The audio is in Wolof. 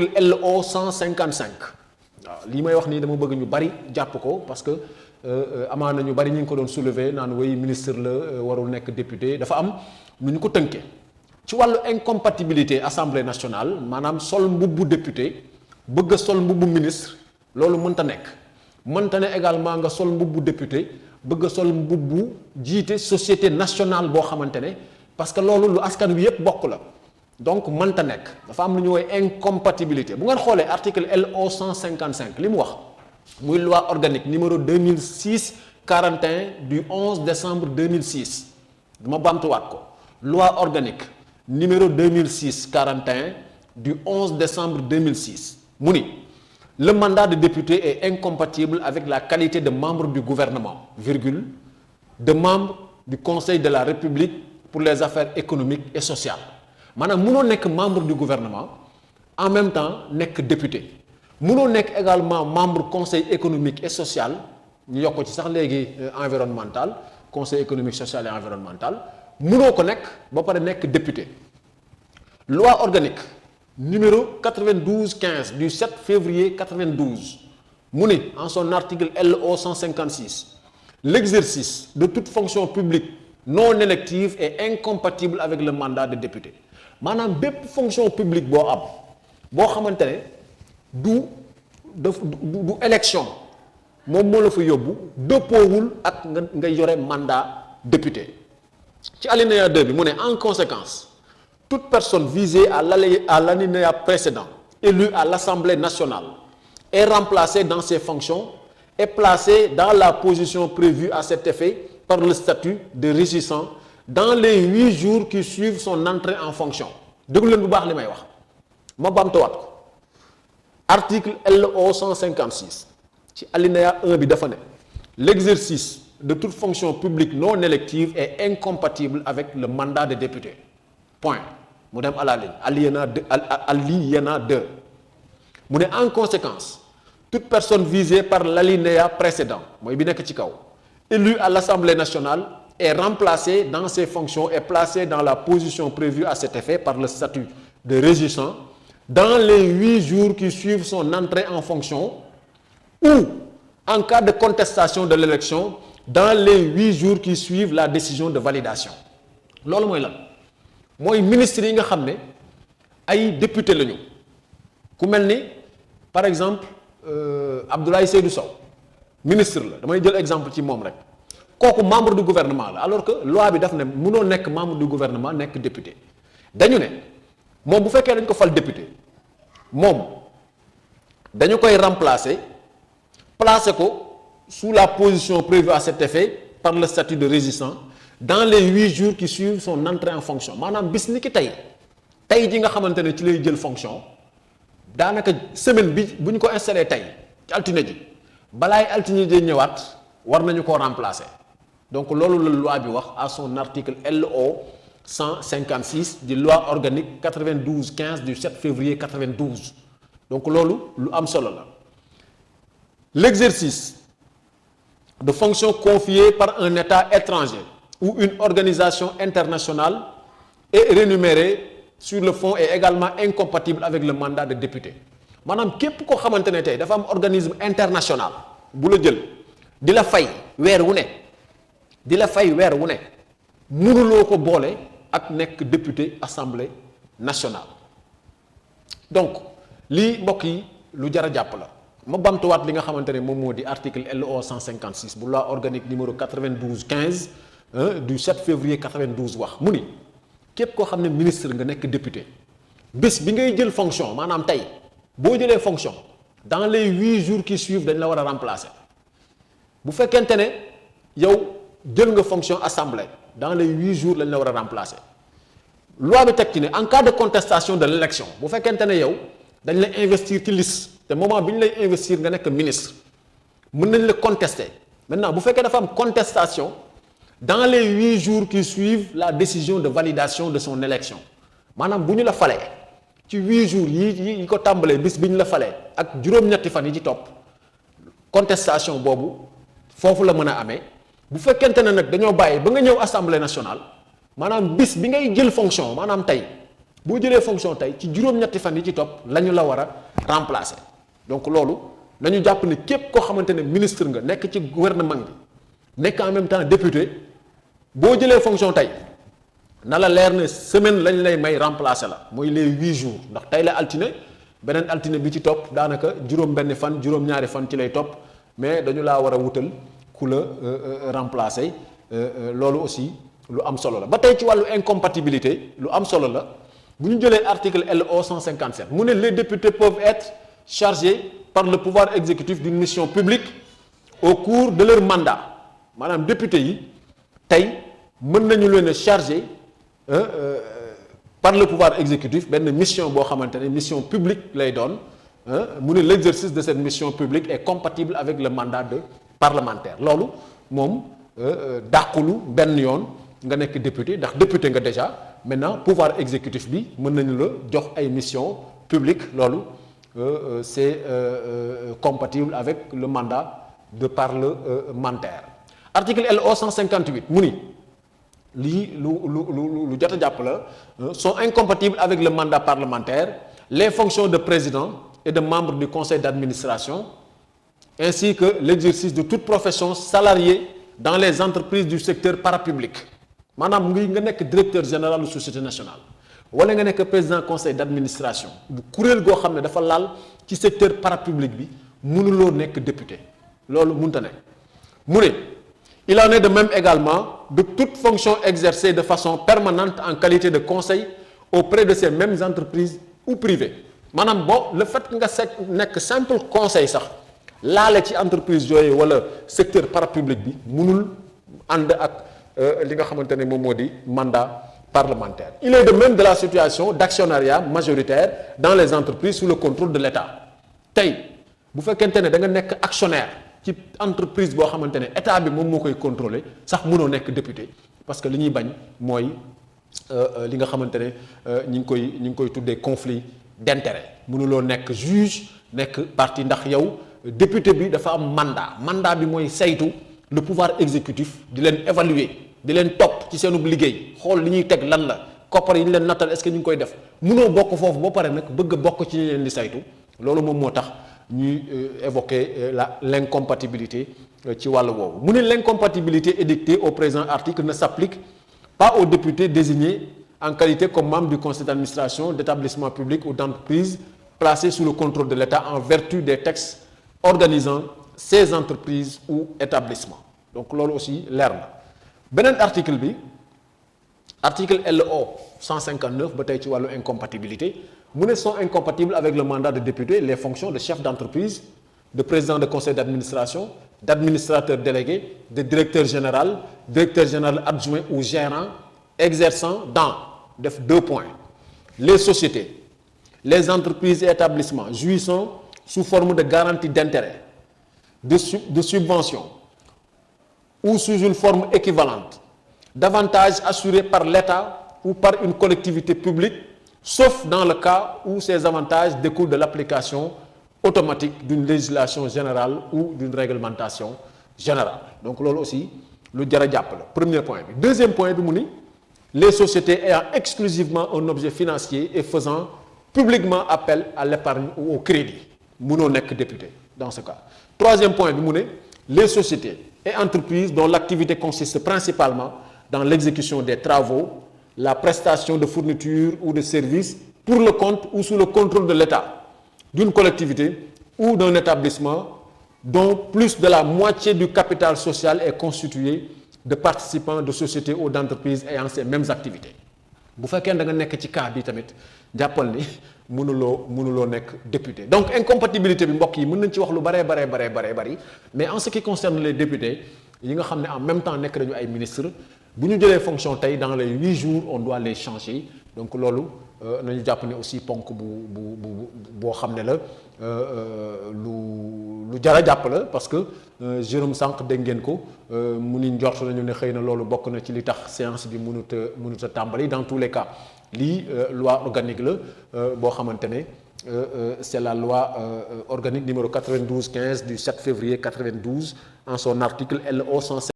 article LO 155 waaw lii may wax nii dama bëgg ñu bari jàpp ko parce que amaana ñu bari ñu ngi ko doon soulever naan way ministre la warul nekk député dafa am nu ñu ko tënkee ci wàllu incompatibilité assemblée nationale maanaam sol mbubbu député bëgg a sol mbubbu ministre loolu mënta nekk mënta ne également nga sol mbubbu député bëgg a sol mbubbu jiite société nationale boo xamante ne parce que loolu lu askan wi yépp bokk la donc mënta nekk dafa am lu ñu woowee incompatibilité bu ngeen xoolee article LO 155 li mu wax muy loi organique numéro 2006 41 du 11 décembre 2006 dama baamtuwaat ko loi organique numéro 2006 41 du 11 décembre 2006 mu ni le mandat de député est incompatible avec la qualité de membre du gouvernement virgule de membre du Conseil de la République pour les affaires économiques et sociales maanaam mënoo nekk membre du gouvernement en même temps nekk député mënoo nekk également membre conseil économique et social ñu yokk ci sax léegi environnemental conseil économique social et environnemental mënoo ko nekk ba pare nekk député loi organique numéro 92-15 du 7 février 92 mu ni en son article LO 156 l'exercice de toute fonction publique non élective est incompatible avec le mandat de député maanaam bépp fonction publique boo am boo xamante ne du élection moom moo la fa yóbbu dëppoowul ak nga yore mandat député ci alinéa 2 bi mu ne en conséquence toute personne visée à l'alinéa précédent élue à l'Assemblée nationale est remplacée dans ses fonctions et placée dans la position prévue à cet effet par le statut de régissant dans les 8 jours qui suivent son entrée en fonction déglu leen bu baax li may wax ma baamtuwaat ko article LO 156 ci alinéa 1 bi dafa ne l'exercice de toute fonction publique non élective est incompatible avec le mandat de député point mu dem à la ligne alinéa 2 mu ne en conséquence toute personne visée par l'alinéa précédent mooy bi nekk ci kaw élu à l'Assemblée nationale est remplacé dans ses fonctions et placé dans la position prévue à cet effet par le statut de régissant dans les 8 jours qui suivent son entrée en fonction ou en cas de contestation de l'élection dans les 8 jours qui suivent la décision de validation loolu mooy lan mooy ministre yi nga xam ne ay député lañu ku mel ni par exemple Abdoulaye Seydou Sow ministre la damay jël exemple ci moom rek kooku membre du gouvernement la alors que loi bi daf ne mënoo nekk membre du gouvernement nekk député dañu ne moom bu fekkee dañ ko fal député moom dañu koy remplacer placer ko sous la position prévue à cet effet par le statut de régissant dans les 8 jours qui suivent son entrée en fonction maanaam bis ni ki tey ji nga xamante ne ci lay jël fonction daanaka semaine bi bu ñu ko installé tey ci altine ji balaay altine ji ñëwaat war nañu koo remplacer donc loolu la loi bi wax à son article LO 156 di loi organique 92-15 du 7 février 92 donc loolu lu am solo la l'exercice de fonctions confiées par un État étranger ou une organisation internationale est rémunérée sur le fond est également incompatible avec le mandat de député maanaam képp koo xamante ne tey dafa am organisme international bu la jël di la fay weer wu ne mënuloo ko boole ak nekk député assemblée nationale donc lii mbokk yi lu jar a jàpp la ma bamtuwaat li nga xamante ne moom moo di article LO 156 bu loi organique numéro 92-15 du 7 février 92 wax mu ni képp koo xam ne ministre nga nekk député bés bi ngay jël fonction maanaam tey boo jëlee fonction dans les 8 jours qui suivent dañ la war a remplacer bu fekkente ne yow jël nga fonction assemblée dans les 8 jours lañ la war a remplacer loi bi teg ci ne en cas de contestation de l'élection bu fekkente ne yow dañ la investir ci liste te moment bi ñu lay investir nga nekk ministre mën nañ la contester maintenant bu fekkee dafa am contestation dans les 8 jours qui suivent la décision de validation de son élection maanaam bu ñu la falee ci 8 jours yi ko tàmbalee bis bi ñu la falee ak juróom-ñetti fan yi ci topp contestation boobu foofu la mën a amee bu fekkente ne nag dañoo bàyyi ba nga ñëw assemblée nationale maanaam bis bi ngay jël fonction maanaam tey boo jëlee fonction tey ci juróom-ñetti fan yi ci topp la ñu la war a remplacer donc loolu nañu jàpp ne képp koo xamante ne ministre nga nekk ci gouvernement bi nekk en même temps député boo jëlee fonction tey na la leer ne semaine lañ lay may remplacer la mooy les 8 jours ndax tey la altine beneen altine bi ci topp daanaka juróom-benni fan juróom-ñaari fan ci lay topp mais dañu laa war a wutal ku la remplacer loolu aussi lu am solo la ba tey ci wàllu incompatibilité lu am solo la bu ñu jëlee article LO 157 mu ne les députés peuvent être chargés par le pouvoir exécutif d'une mission publique au cours de leur mandat maanaam député yi tey mën nañu leen a chargé par le pouvoir exécutif benn mission boo xamante ne mission publique lay doon mu ne l'exercice de cette mission publique est compatible avec le mandat de parlementaire loolu moom dàqulu benn yoon nga nekk député ndax député nga déjà maintenant pouvoir exécutif bi mën nañu la jox ay mission publique loolu c'est compatible avec le mandat de parlementaire article LO 158 mu ni lii lu jot a jàpp la sont incompatibles avec le mandat parlementaire les fonctions de président et de membre du conseil d'administration ainsi que l'exercice de toute profession salariée dans les entreprises du secteur parapublic maanaam ngi nga nekk directeur général de société nationale wala nga nekk président conseil d'administration bu kuréel goo xam ne dafa laal ci secteur parapublic bi mënuloo nekk député loolu mënta nekk mu ne il en est de même également de toute fonction exercée de façon permanente en qualité de conseil auprès de ces mêmes entreprises ou privées maanaam bon le fait nga nekk simple conseil sax laale ci entreprise yooyu wala secteur parapublic bi mënul ànd ak li nga xamante ne moom moo di mandat parlementaire. Il est de même de la situation d'actionnariat majoritaire dans les entreprises sous le contrôle de l'État tey bu fekkente ne da nga nekk actionnaire ci entreprise boo xamante ne état bi moom moo koy contrôler sax mënoo nekk député parce que li ñuy bañ mooy li nga xamante ne ñi ngi koy tuddee conflit d'intérêt mënuloo nekk juge nekk parti ndax yow député bi dafa am mandat bi mooy saytu le pouvoir exécutif di leen évaluer di leen topp ci seenub liggéey xool li ñuy teg lan la koppar yi ñu leen nattal est-ce que ñu ngi koy def mënoo bokk foofu ba pare nag bëgg a bokk ci ñi leen di saytu loolu moom moo tax ñuy évoquer l'incompatibilité ci wàll woowu mu ne l'incompatibilité édictée au présent article ne s'applique pas aux députés désignés en qualité comme membre du conseil d'administration d'établissement public ou d'entreprise placés sous le contrôle de l'État en vertu des textes organisant ces entreprises ou établissements donc loolu aussi leer na beneen article bi article LO 159 ba tey ci wàllu incompatibilité mu ne sont incompatibles avec le mandat de député les fonctions de chef d'entreprise de président de conseil d'administration d'administrateur délégué de directeur général adjoint ou gérant exerçant dans def 2 points les sociétés les entreprises et établissements jouissant sous forme de garantie d'intérêt de subvention ou sous une forme équivalente d'avantages assurés par l'État ou par une collectivité publique sauf dans le cas où ces avantages découlent de l'application automatique d'une législation générale ou d'une réglementation générale donc loolu aussi lu jar a jàpp la premier point bi deuxième point bi mu ni les sociétés ayant exclusivement un objet financier et faisant publiquement appel à l'épargne ou au crédit mënoo nekk député dans ce cas troisième point bi mu ne les sociétés et entreprises dont l'activité consiste principalement dans l'exécution des travaux la prestation de fournitures ou de services pour le compte ou sous le contrôle de l'État d'une collectivité ou d'un établissement dont plus de la moitié du capital social est constitué de participants de sociétés ou d'entreprises ayant ces mêmes activités bu fekkee da nga nekk ci cas bi tamit jàppal ni mënuloo nekk député donc incompatibilité bi mbokk yi mën nañ ci wax lu bari mais en ce qui concerne les députés yi nga xam ne en même temps nekk nañu ay ministres bu ñu jëlee fonction tey dans les 8 jours on doit les changer donc loolu nañu jàpp ne aussi ponk boo xam ne la lu jar a jàpp la parce que Jérôme Sànq dégg ngeen ko mu ni njort nañu ne xëy na loolu bokk na ci li tax séance bi mënut a tàmbali dans tous les cas lii loi organique la boo xamante ne c'est la loi organique numéro 92/15 du 7 février 92 en son article LO 105